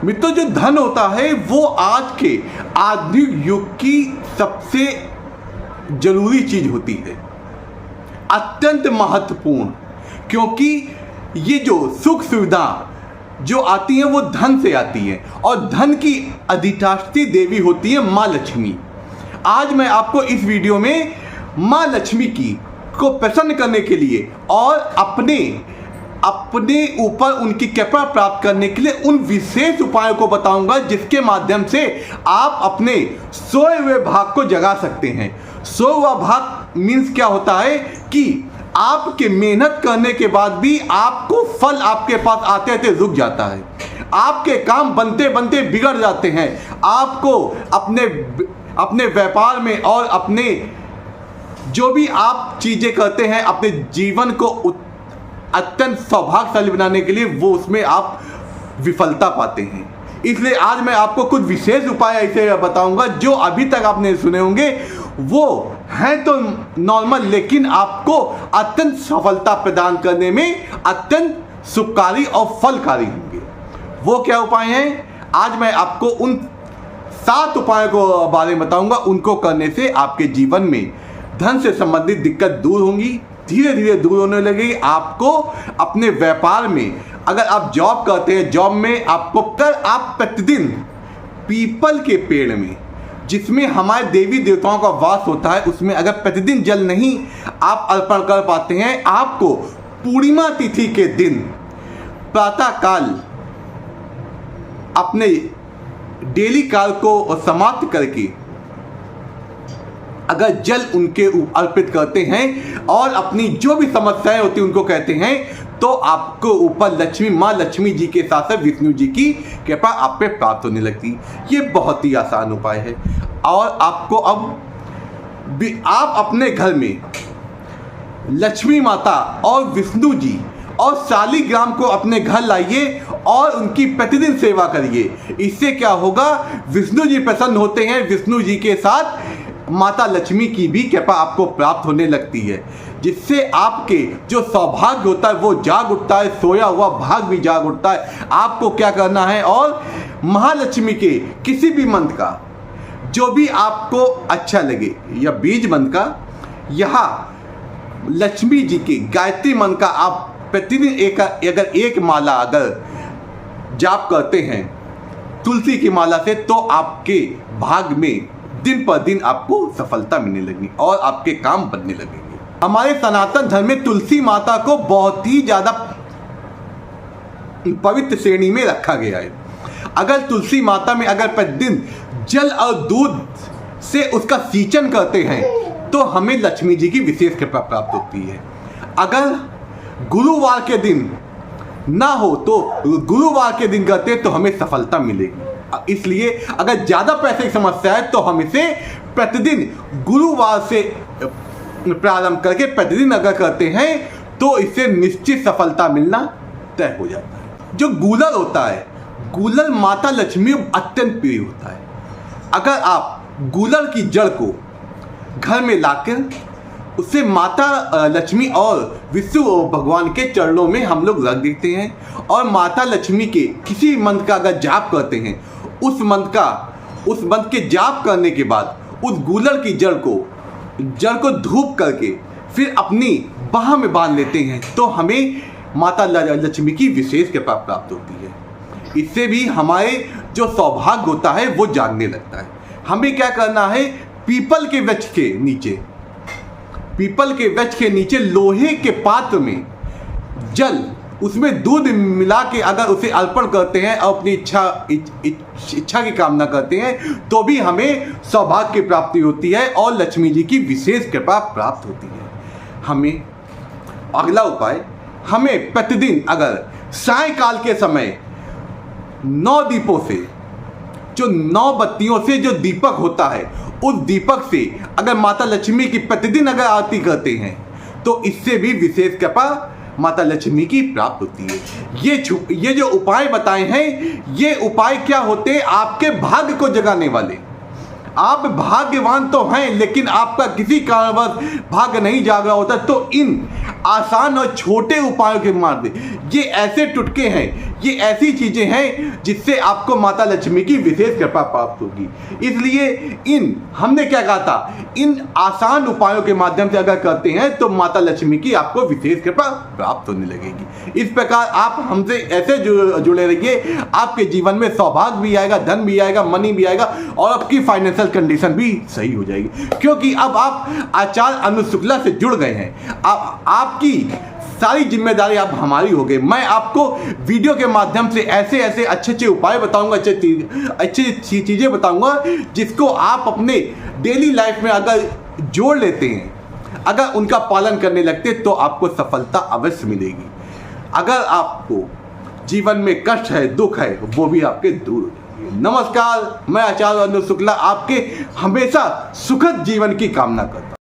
मित्रों, जो धन होता है वो आज के आधुनिक युग की सबसे जरूरी चीज होती है, अत्यंत महत्वपूर्ण, क्योंकि ये जो सुख सुविधा जो आती है वो धन से आती है और धन की अधिष्ठात्री देवी होती है माँ लक्ष्मी। आज मैं आपको इस वीडियो में माँ लक्ष्मी को प्रसन्न करने के लिए और अपने ऊपर उनकी कृपा प्राप्त करने के लिए उन विशेष उपायों को बताऊंगा जिसके माध्यम से आप अपने सोए हुए भाग को जगा सकते हैं। सोया हुआ भाग मीन्स क्या होता है कि आपके मेहनत करने के बाद भी आपको फल आपके पास आते आते रुक जाता है, आपके काम बनते बनते बिगड़ जाते हैं, आपको अपने व्यापार में और अपने जो भी आप चीज़ें करते हैं अपने जीवन को अत्यंत सौभाग्यशाली बनाने के लिए वो उसमें आप विफलता पाते हैं। इसलिए आज मैं आपको कुछ विशेष उपाय ऐसे बताऊंगा जो अभी तक आपने सुने होंगे, वो हैं तो नॉर्मल लेकिन आपको अत्यंत सफलता प्रदान करने में अत्यंत शुभकारी और फलकारी होंगे। वो क्या उपाय हैं? आज मैं आपको उन 7 उपायों को बारे में बताऊंगा। उनको करने से आपके जीवन में धन से संबंधित दिक्कत दूर होंगी, धीरे धीरे दूर होने लगेगी। आपको अपने व्यापार में, अगर आप जॉब करते हैं, जॉब में आप प्रतिदिन पीपल के पेड़ में जिसमें हमारे देवी देवताओं का वास होता है उसमें अगर प्रतिदिन जल नहीं आप अर्पण कर पाते हैं, आपको पूर्णिमा तिथि के दिन प्रातः काल अपने डेली काल को समाप्त करके अगर जल उनके अर्पित करते हैं और अपनी जो भी समस्याएं होती हैं उनको कहते हैं तो आपको ऊपर माँ लक्ष्मी जी के साथ साथ विष्णु जी की कृपा आप पे प्राप्त होने लगती। ये बहुत ही आसान उपाय है और आपको अब आप अपने घर में लक्ष्मी माता और विष्णु जी और शालिग्राम को अपने घर लाइए और उनकी प्रतिदिन सेवा करिए। इससे क्या होगा, विष्णु जी प्रसन्न होते हैं, विष्णु जी के साथ माता लक्ष्मी की भी कृपा आपको प्राप्त होने लगती है, जिससे आपके जो सौभाग्य होता है वो जाग उठता है, सोया हुआ भाग भी जाग उठता है। आपको क्या करना है, और महालक्ष्मी के किसी भी मंत्र का जो भी आपको अच्छा लगे या बीज मंत्र का, यहाँ लक्ष्मी जी के गायत्री मंत्र का आप प्रतिदिन अगर एक माला अगर जाप करते हैं तुलसी की माला से तो आपके भाग में दिन पर दिन आपको सफलता मिलने लगेगी और आपके काम बनने लगेंगे। हमारे सनातन धर्म में तुलसी माता को बहुत ही ज़्यादा पवित्र श्रेणी में रखा गया है। अगर तुलसी माता में अगर प्रतिदिन जल और दूध से उसका सिंचन करते हैं तो हमें लक्ष्मी जी की विशेष कृपा प्राप्त होती है। अगर गुरुवार के दिन ना हो तो गुरुवार के दिन करते तो हमें सफलता मिलेगी। इसलिए अगर ज़्यादा पैसे की समस्या है तो हम इसे प्रतिदिन गुरुवार से प्रारंभ करके प्रतिदिन अगर करते हैं तो इससे निश्चित सफलता मिलना तय हो जाता है। जो गूलर होता है, गूलर माता लक्ष्मी अत्यंत प्रिय होता है। अगर आप गूलर की जड़ को घर में लाकर उसे माता लक्ष्मी और विष्णु भगवान के चरणों में हम लोग रख देते हैं और माता लक्ष्मी के किसी मंत्र का अगर जाप करते हैं, उस मंत्र के जाप करने के बाद उस गूलर की जड़ को धूप करके फिर अपनी बाह में बांध लेते हैं तो हमें माता लक्ष्मी की विशेष कृपा प्राप्त होती है। इससे भी हमारे जो सौभाग्य होता है वो जागने लगता है। हमें क्या करना है, पीपल के वृक्ष के नीचे लोहे के पात्र में जल, उसमें दूध मिला के अगर उसे अर्पण करते हैं और अपनी इच्छा की कामना करते हैं तो भी हमें सौभाग्य की प्राप्ति होती है और लक्ष्मी जी की विशेष कृपा प्राप्त होती है। हमें अगला उपाय, हमें प्रतिदिन अगर सायंकाल के समय 9 दीपों से, जो 9 बत्तियों से जो दीपक होता है उस दीपक से अगर माता लक्ष्मी की प्रतिदिन अगर आरती करते हैं तो इससे भी विशेष कृपा माता लक्ष्मी की प्राप्त होती है। ये जो उपाय बताए हैं ये उपाय क्या होते हैं, आपके भाग्य को जगाने वाले। आप भाग्यवान तो हैं लेकिन आपका किसी कारणवश भाग्य नहीं जागा होता तो इन आसान और छोटे उपायों के माध्यम, ये ऐसे टुटके हैं, ये ऐसी चीजें हैं जिससे आपको माता लक्ष्मी की विशेष कृपा प्राप्त होगी। इसलिए हमने क्या कहा था, इन आसान उपायों के माध्यम से अगर करते हैं तो माता लक्ष्मी की आपको विशेष कृपा प्राप्त होने लगेगी। इस प्रकार आप हमसे ऐसे जुड़े रहिए, आपके जीवन में सौभाग्य भी आएगा, धन भी आएगा, मनी भी आएगा और आपकी फाइनेंशियल कंडीशन भी सही हो जाएगी, क्योंकि अब आप आचार्य अनु शुक्ला से जुड़ गए हैं। आपकी सारी जिम्मेदारी अब हमारी हो गई। मैं आपको वीडियो के माध्यम से ऐसे अच्छे उपाय बताऊंगा, अच्छी चीजें बताऊंगा जिसको आप अपने डेली लाइफ में अगर जोड़ लेते हैं, अगर उनका पालन करने लगते तो आपको सफलता अवश्य मिलेगी। अगर आपको जीवन में कष्ट है, दुख है, वो भी आपके दूर हो जाएंगे। नमस्कार, मैं आचार्य अनु शुक्ला आपके हमेशा सुखद जीवन की कामना करता हूं।